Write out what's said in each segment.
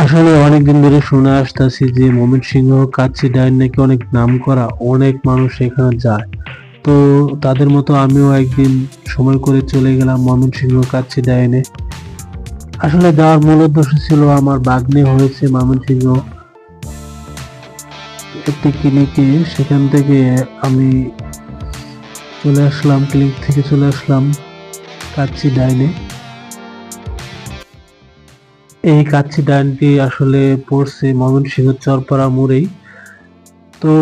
আসলে অনেকদিন ধরে শুনে আসতেছি যে ময়মনসিংহ কাচ্চি ডাইন নাকি অনেক নামকরা, অনেক মানুষ এখানে যায়। তো তাদের মতো আমিও একদিন সময় করে চলে গেলাম ময়মনসিংহ কাচ্চি ডাইনে। আসলে যাওয়ার মূল উদ্দেশ্য ছিল আমার ভাগ্নে হয়েছে ময়মনসিংহ একটি ক্লিনিকে, সেখান থেকে আমি চলে আসলাম, ক্লিনিক থেকে চলে আসলাম কাচ্চি ডাইনে। এই কাচ্চি ডাইনটি আসলে পড়ছে ময়মনসিংহ চরপাড়া মোড়েই। তো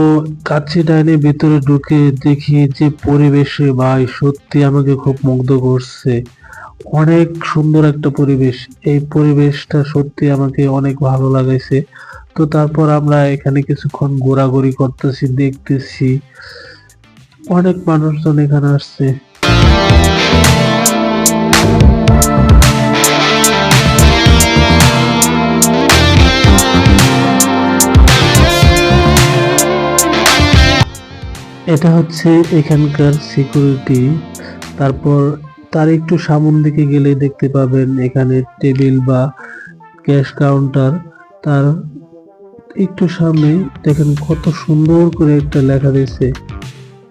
কাচ্চি ডাইনের ভিতরে ঢুকে দেখি যে পরিবেশে ভাই সত্যি আমাকে খুব মুগ্ধ করছে। অনেক সুন্দর একটা পরিবেশ। এই পরিবেশটা সত্যি আমাকে অনেক ভালো লাগাইছে। তো তারপর আমরা এখানে কিছুক্ষণ ঘোরাঘুরি করতেছি, দেখতেছি। অনেক মানুষজন এখানে আসছে। এটা হচ্ছে এখানকার সিকিউরিটি। তারপর তার একটু সামন দিকে গেলে দেখতে পাবেন এখানে টেবিল বা ক্যাশ কাউন্টার। তার একটু সামনে দেখেন কত সুন্দর করে একটা লেখা দিয়েছে।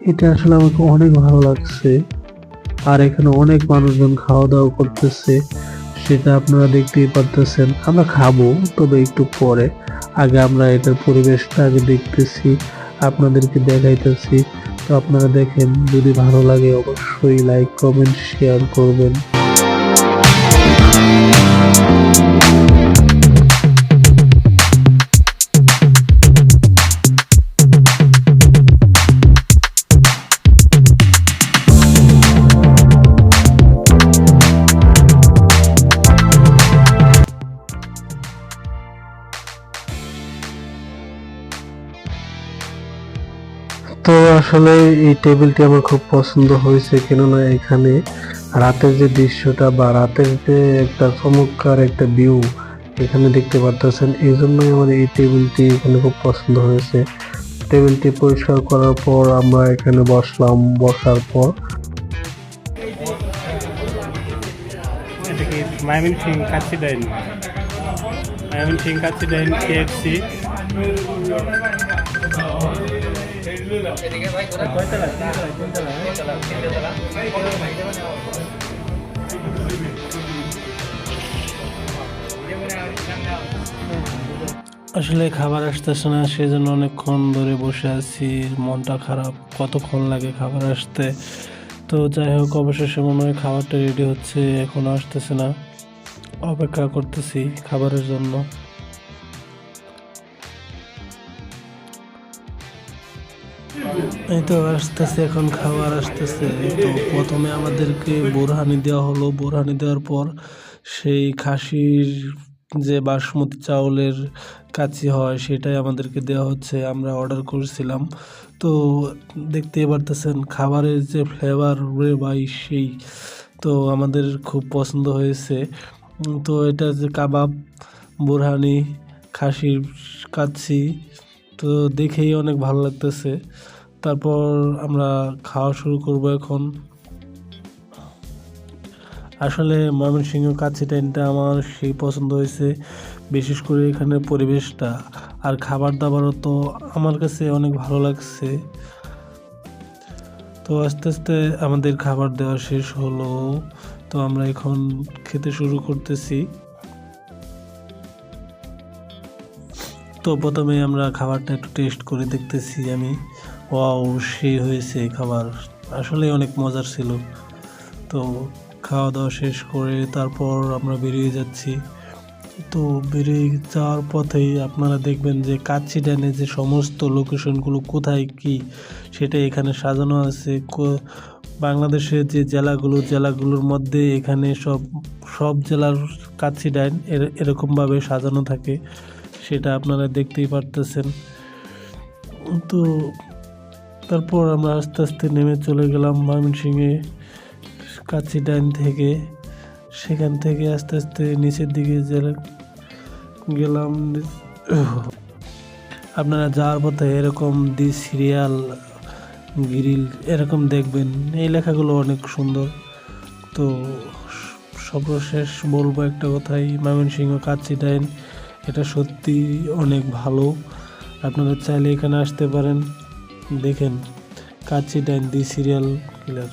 এটা আসলে আমাকে অনেক ভালো লাগছে। আর এখানে অনেক মানুষজন খাওয়া দাওয়া করতেছে, সেটা আপনারা দেখতেই পারতেছেন। আমরা খাবো তবে একটু পরে, আগে আমরা এটার পরিবেশটা আগে দেখতেছি, আপনাদেরকে দেখাইতেছি। তো আপনারা দেখেন, যদি ভালো লাগে অবশ্যই লাইক কমেন্ট শেয়ার করবেন। তো আসলে এই টেবিলটি আমার খুব পছন্দ হয়েছে, কেননা এখানে রাতের যে দৃশ্যটা বা রাতের যে একটা চমৎকার একটা ভিউ এখানে দেখতে পারতেছেন, এই জন্যই আমার এই টেবিলটি এখানে খুব পছন্দ হয়েছে। টেবিলটি পরিষ্কার করার পর আমরা এখানে বসলাম, বসার পর এটা কি ময়মনসিংহ কাচ্চি ডাইন, ময়মনসিংহ কাচ্চি ডাইন KFC। আসলে খাবার আসতেছে না, সেজন্য অনেকক্ষণ ধরে বসে আছি, মনটা খারাপ, কতক্ষণ লাগে খাবার আসতে। তো যাই হোক, অবশেষে মনে হয় খাবারটা রেডি হচ্ছে, এখনো আসতেছে না, অপেক্ষা করতেছি খাবারের জন্য। এই তো আসতেছে, এখন খাবার আসতেছে। তো প্রথমে আমাদেরকে বোরহানি দেওয়া হলো, বোরহানি দেওয়ার পর সেই খাসির যে বাসমতি চাউলের কাচ্চি হয় সেটাই আমাদেরকে দেওয়া হচ্ছে। আমরা অর্ডার করেছিলাম। তো দেখতেই পারতেছেন খাবারের যে ফ্লেভার রে ভাই সেই, তো আমাদের খুব পছন্দ হয়েছে। তো এটা যে কাবাব, বোরহানি, খাসির কাচ্চি, তো দেখেই অনেক ভালো লাগতেছে। তারপর আমরা খাওয়া শুরু করব এখন। আসলে ময়মনসিংহ কাচ্চি ডাইনটা আমার সেই পছন্দ হয়েছে, বিশেষ করে এখানের পরিবেশটা আর খাবার দাবারও তো আমার কাছে অনেক ভালো লাগছে। তো আস্তে আস্তে আমাদের খাবার দেওয়া শেষ হলো, তো আমরা এখন খেতে শুরু করতেছি। তো প্রথমে আমরা খাবারটা একটু টেস্ট করে দেখতেছি আমি। ওয়াও, সেই হয়েছে খাবার, আসলে অনেক মজার ছিল। তো খাওয়া দাওয়া শেষ করে তারপর আমরা বেরিয়ে যাচ্ছি। তো বেরিয়ে যাওয়ার পথেই আপনারা দেখবেন যে কাচ্চি ডাইনে যে সমস্ত লোকেশনগুলো কোথায় কি সেটা এখানে সাজানো আছে। বাংলাদেশের যে জেলাগুলোর মধ্যে এখানে সব সব জেলার কাচ্চি ডাইন এরকমভাবে সাজানো থাকে, সেটা আপনারা দেখতেই পারতেছেন। তো তারপর আমরা আস্তে আস্তে নেমে চলে গেলাম ময়মনসিংহে কাচ্চি ডাইন থেকে। সেখান থেকে আস্তে আস্তে নিচের দিকে গেলাম। আপনারা যাওয়ার পথে এরকম দি সিরিয়াল গ্রিল এরকম দেখবেন, এই লেখাগুলো অনেক সুন্দর। তো সর্বশেষ বলবো একটা কথাই, ময়মনসিংহ কাচ্চি ডাইন এটা সত্যি অনেক ভালো। আপনারা চাইলে এখানে আসতে পারেন। দেখেন কাচ্চি ডাইন দি সিরিয়াল কিলার।